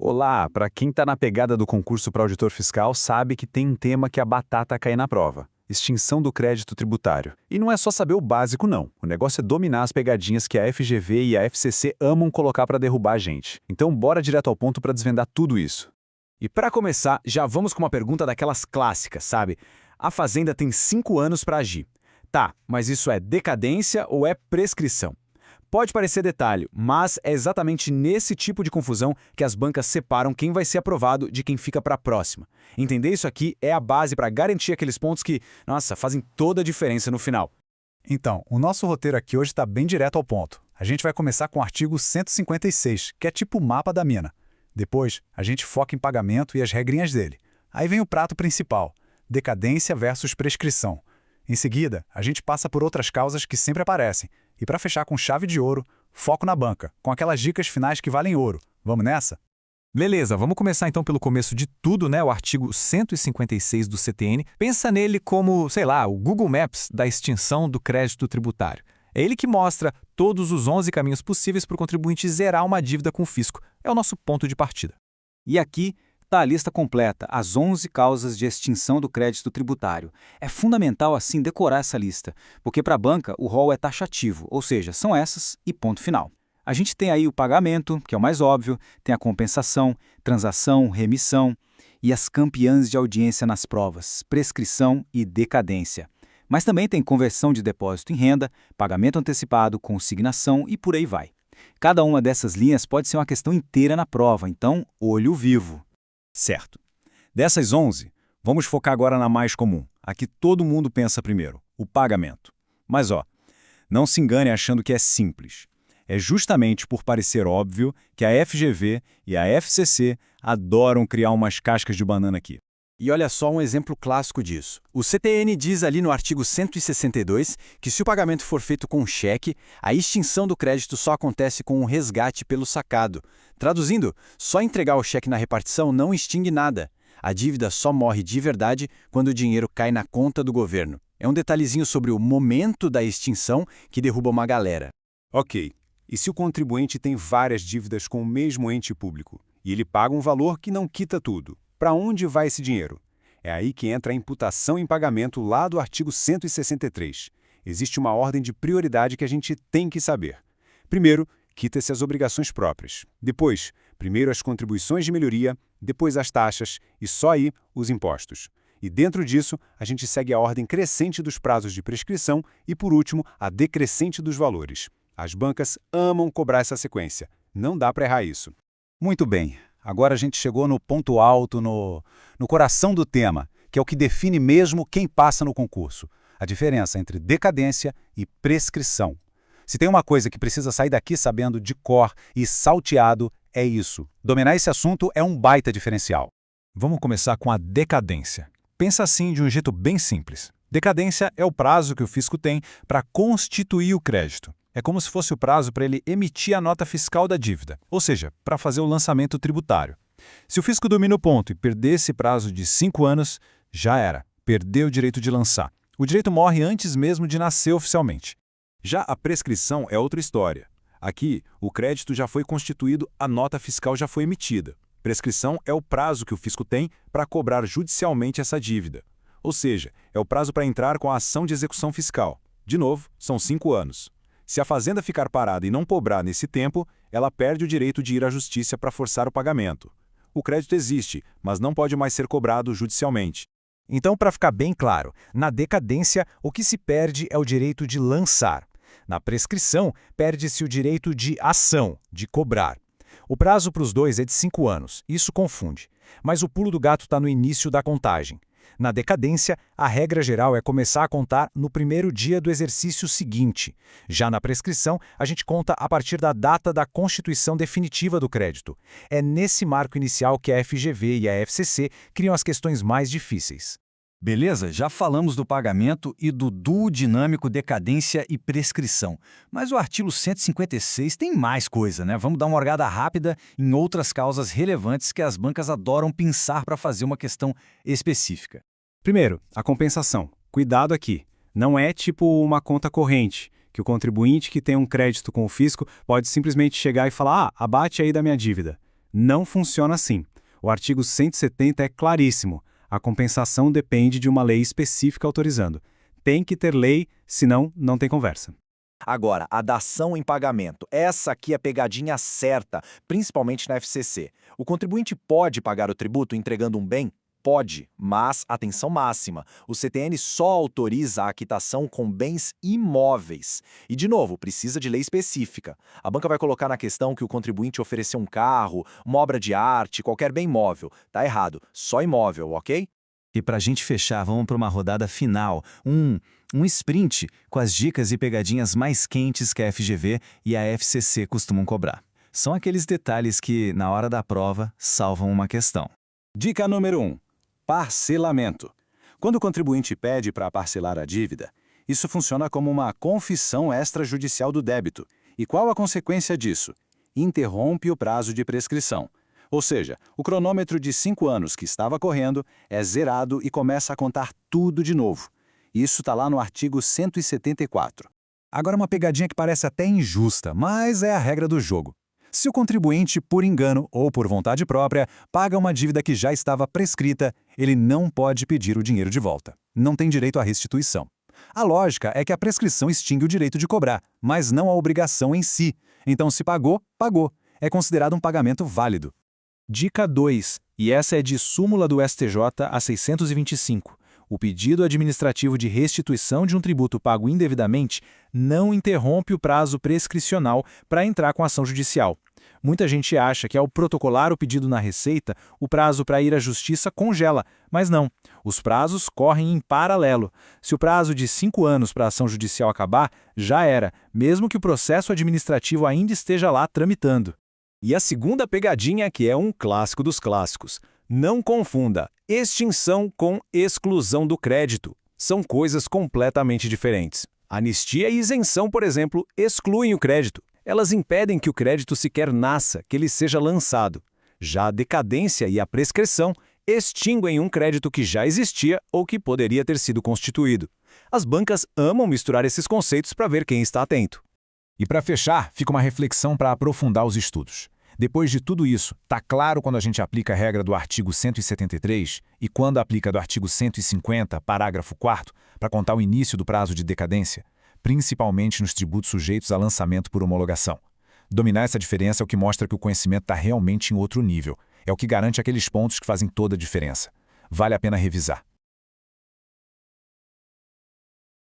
Olá, para quem está na pegada do concurso para auditor fiscal sabe que tem um tema que a batata cai na prova: extinção do crédito tributário. E não é só saber o básico não, o negócio é dominar as pegadinhas que a FGV e a FCC amam colocar para derrubar a gente. Então bora direto ao ponto para desvendar tudo isso. E para começar, já vamos com uma pergunta daquelas clássicas, sabe? A Fazenda tem 5 anos para agir. Tá, mas isso é decadência ou é prescrição? Pode parecer detalhe, mas é exatamente nesse tipo de confusão que as bancas separam quem vai ser aprovado de quem fica para a próxima. Entender isso aqui é a base para garantir aqueles pontos que, nossa, fazem toda a diferença no final. Então, o nosso roteiro aqui hoje está bem direto ao ponto. A gente vai começar com o artigo 156, que é tipo o mapa da mina. Depois, a gente foca em pagamento e as regrinhas dele. Aí vem o prato principal: decadência versus prescrição. Em seguida, a gente passa por outras causas que sempre aparecem. E para fechar com chave de ouro, foco na banca, com aquelas dicas finais que valem ouro. Vamos nessa? Beleza, vamos começar então pelo começo de tudo, né? O artigo 156 do CTN. Pensa nele como, sei lá, o Google Maps da extinção do crédito tributário. É ele que mostra todos os 11 caminhos possíveis para o contribuinte zerar uma dívida com o fisco. É o nosso ponto de partida. E aqui está a lista completa, as 11 causas de extinção do crédito tributário. É fundamental, assim, decorar essa lista, porque para a banca o rol é taxativo, ou seja, são essas e ponto final. A gente tem aí o pagamento, que é o mais óbvio, tem a compensação, transação, remissão e as campeãs de audiência nas provas, prescrição e decadência. Mas também tem conversão de depósito em renda, pagamento antecipado, consignação e por aí vai. Cada uma dessas linhas pode ser uma questão inteira na prova, então olho vivo. Certo. Dessas 11, vamos focar agora na mais comum, a que todo mundo pensa primeiro: o pagamento. Mas não se engane achando que é simples. É justamente por parecer óbvio que a FGV e a FCC adoram criar umas cascas de banana aqui. E olha só um exemplo clássico disso. O CTN diz ali no artigo 162 que se o pagamento for feito com cheque, a extinção do crédito só acontece com um resgate pelo sacado. Traduzindo, só entregar o cheque na repartição não extingue nada. A dívida só morre de verdade quando o dinheiro cai na conta do governo. É um detalhezinho sobre o momento da extinção que derruba uma galera. Ok. E se o contribuinte tem várias dívidas com o mesmo ente público e ele paga um valor que não quita tudo? Para onde vai esse dinheiro? É aí que entra a imputação em pagamento lá do artigo 163. Existe uma ordem de prioridade que a gente tem que saber. Primeiro, quita-se as obrigações próprias. Depois, primeiro as contribuições de melhoria, depois as taxas e só aí os impostos. E dentro disso, a gente segue a ordem crescente dos prazos de prescrição e, por último, a decrescente dos valores. As bancas amam cobrar essa sequência. Não dá para errar isso. Muito bem. Agora a gente chegou no ponto alto, no coração do tema, que é o que define mesmo quem passa no concurso: a diferença entre decadência e prescrição. Se tem uma coisa que precisa sair daqui sabendo de cor e salteado, é isso. Dominar esse assunto é um baita diferencial. Vamos começar com a decadência. Pensa assim de um jeito bem simples. Decadência é o prazo que o fisco tem para constituir o crédito. É como se fosse o prazo para ele emitir a nota fiscal da dívida, ou seja, para fazer o lançamento tributário. Se o fisco domina o ponto e perder esse prazo de 5 anos, já era, perdeu o direito de lançar. O direito morre antes mesmo de nascer oficialmente. Já a prescrição é outra história. Aqui, o crédito já foi constituído, a nota fiscal já foi emitida. Prescrição é o prazo que o fisco tem para cobrar judicialmente essa dívida. Ou seja, é o prazo para entrar com a ação de execução fiscal. De novo, são 5 anos. Se a fazenda ficar parada e não cobrar nesse tempo, ela perde o direito de ir à justiça para forçar o pagamento. O crédito existe, mas não pode mais ser cobrado judicialmente. Então, para ficar bem claro, na decadência, o que se perde é o direito de lançar. Na prescrição, perde-se o direito de ação, de cobrar. O prazo para os dois é de 5 anos, isso confunde. Mas o pulo do gato está no início da contagem. Na decadência, a regra geral é começar a contar no primeiro dia do exercício seguinte. Já na prescrição, a gente conta a partir da data da constituição definitiva do crédito. É nesse marco inicial que a FGV e a FCC criam as questões mais difíceis. Beleza, já falamos do pagamento e do duo dinâmico decadência e prescrição. Mas o artigo 156 tem mais coisa, né? Vamos dar uma olhada rápida em outras causas relevantes que as bancas adoram pensar para fazer uma questão específica. Primeiro, a compensação. Cuidado aqui. Não é tipo uma conta corrente, que o contribuinte que tem um crédito com o fisco pode simplesmente chegar e falar: abate aí da minha dívida. Não funciona assim. O artigo 170 é claríssimo. A compensação depende de uma lei específica autorizando. Tem que ter lei, senão não tem conversa. Agora, a dação em pagamento. Essa aqui é a pegadinha certa, principalmente na FCC. O contribuinte pode pagar o tributo entregando um bem? Pode, mas, atenção máxima, o CTN só autoriza a quitação com bens imóveis. E, de novo, precisa de lei específica. A banca vai colocar na questão que o contribuinte ofereceu um carro, uma obra de arte, qualquer bem imóvel. Tá errado, só imóvel, ok? E para a gente fechar, vamos para uma rodada final, um sprint com as dicas e pegadinhas mais quentes que a FGV e a FCC costumam cobrar. São aqueles detalhes que, na hora da prova, salvam uma questão. Dica número 1. Parcelamento. Quando o contribuinte pede para parcelar a dívida, isso funciona como uma confissão extrajudicial do débito. E qual a consequência disso? Interrompe o prazo de prescrição. Ou seja, o cronômetro de 5 anos que estava correndo é zerado e começa a contar tudo de novo. Isso está lá no artigo 174. Agora uma pegadinha que parece até injusta, mas é a regra do jogo. Se o contribuinte, por engano ou por vontade própria, paga uma dívida que já estava prescrita, ele não pode pedir o dinheiro de volta. Não tem direito à restituição. A lógica é que a prescrição extingue o direito de cobrar, mas não a obrigação em si. Então, se pagou, pagou. É considerado um pagamento válido. Dica 2, e essa é de súmula do STJ a 625. O pedido administrativo de restituição de um tributo pago indevidamente não interrompe o prazo prescricional para entrar com ação judicial. Muita gente acha que ao protocolar o pedido na Receita, o prazo para ir à Justiça congela, mas não. Os prazos correm em paralelo. Se o prazo de 5 anos para a ação judicial acabar, já era, mesmo que o processo administrativo ainda esteja lá tramitando. E a segunda pegadinha, que é um clássico dos clássicos. Não confunda extinção com exclusão do crédito. São coisas completamente diferentes. Anistia e isenção, por exemplo, excluem o crédito. Elas impedem que o crédito sequer nasça, que ele seja lançado. Já a decadência e a prescrição extinguem um crédito que já existia ou que poderia ter sido constituído. As bancas amam misturar esses conceitos para ver quem está atento. E para fechar, fica uma reflexão para aprofundar os estudos. Depois de tudo isso, está claro quando a gente aplica a regra do artigo 173 e quando aplica do artigo 150, parágrafo 4º, para contar o início do prazo de decadência, principalmente nos tributos sujeitos a lançamento por homologação. Dominar essa diferença é o que mostra que o conhecimento está realmente em outro nível. É o que garante aqueles pontos que fazem toda a diferença. Vale a pena revisar.